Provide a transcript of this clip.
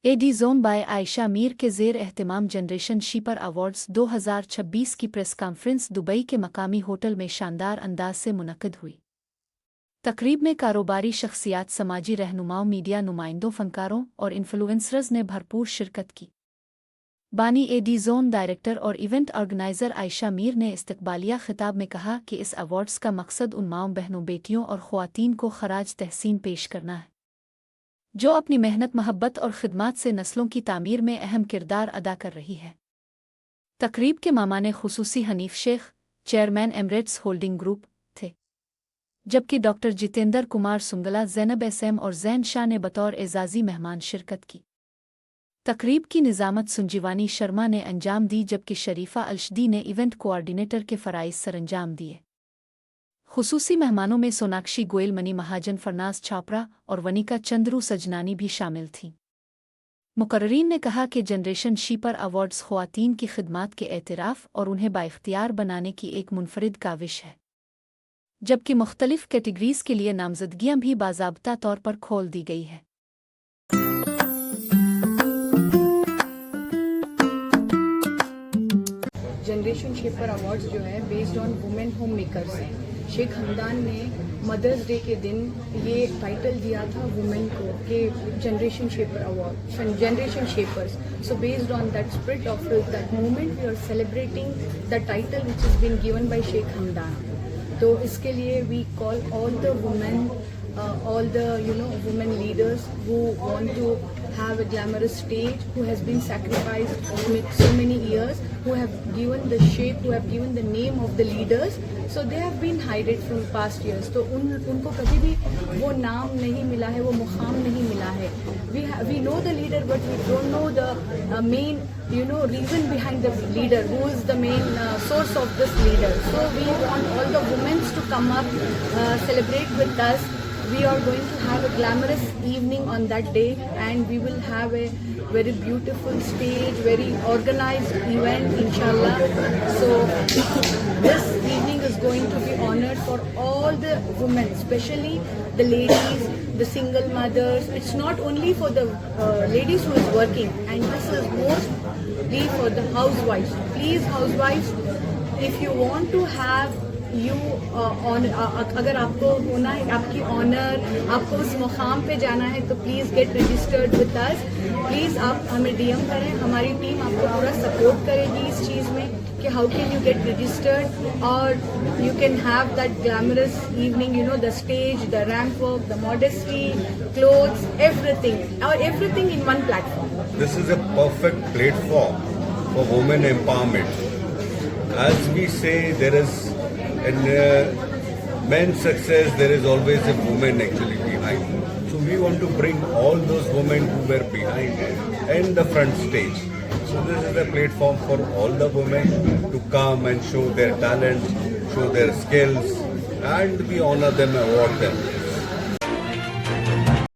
AD zone by Ayesha Mir के ज़ेर एहतमाम generation sweeper awards 2026 की प्रेस कॉन्फ्रेंस दुबई के मकामी होटल में शानदार अंदाज से मुनक्किद हुई। तकरीब में कारोबारी शख्सियात, समाजी रहनुमाओं, मीडिया नुमाइंदों, फनकारों और इन्फ्लुएंसर्स ने भरपूर शिरकत की। बानी एडी जोन डायरेक्टर और इवेंट ऑर्गेनाइज़र आयशा मीर ने इस्तकबालिया खिताब में कहा कि इस अवार्ड्स का मकसद उन माओं, बहनों, बेटियों और ख़वातीन को खराज तहसीन पेश करना है जो अपनी मेहनत, मोहब्बत और खिदमत से नस्लों की तामीर में अहम किरदार अदा कर रही है। तकरीब के मामाने खुसूसी Hanif Shaikh, chairman Emirates Holding Group थे, जबकि डॉक्टर जितेंद्र कुमार सुंगला, ज़ैनब एसएम और ज़ैन शाह ने बतौर एजाज़ी मेहमान शिरकत की। तकरीब की निज़ामत संजीवानी शर्मा ने अंजाम दी, जबकि शरीफा अलशदी ने इवेंट कोऑर्डिनेटर के फ़राइज़ सरअंजाम दिए। खुसूसी मेहमानों में सोनाक्षी गोयल, मनी महाजन, फरनाज छापरा और वनिका चंद्रू सजनानी भी शामिल थीं। मुकर्रीन ने कहा कि जनरेशन शीपर अवार्ड्स ख़वातीन की खिदमत के एतराफ़ और उन्हें बाइख्तियार बनाने की एक मुनफरिद काविश है, जबकि मुख्तलिफ कैटेगरीज़ के लिए नामज़दगियाँ भी बाज़ाब्ता तौर पर खोल दी गई है। जनरेशन शेपर अवार्ड्स जो है based on women home makers हैं। शेख हमदान ने मदर्स डे के दिन ये टाइटल दिया था वुमेन को कि generation shaper award, generation shapers. So based on that spirit of that movement we are celebrating the title which is been given by Sheikh Hamdan. तो इसके लिए we call all the women, all the women leaders who want to have a glamorous stage, who has been sacrificed with so many years, who have given the shape, who have given the name of the leaders, so they have been hidden from past years. तो उनको कभी भी वो नाम नहीं मिला है, वो मुकाम नहीं मिला है। We know the leader, but we don't know the main reason behind the leader, who is the main source of this leader. So we want all the women to come up, celebrate with us. We are going to have a glamorous evening on that day, and we will have a very beautiful stage, very organized event, inshallah. So this evening is going to be honored for all the women, especially the ladies, the single mothers. It's not only for the ladies who is working, and this is mostly for the housewives. Please, housewives, if you want to have अगर आपको होना है, आपकी honour, आपको उस मुकाम पे जाना है, तो please get registered with us. Please आप हमें डीएम करें, हमारी टीम आपको पूरा सपोर्ट करेगी इस चीज़ में कि how can you get registered और you can have that glamorous evening, the stage, the ramp walk, the modesty, clothes, everything in one platform. This is a perfect platform for women empowerment. As we say, there is in men's success, there is always a woman actually behind. So we want to bring all those women who were behind in the front stage. So this is a platform for all the women to come and show their talents, show their skills, and we honor them, award them.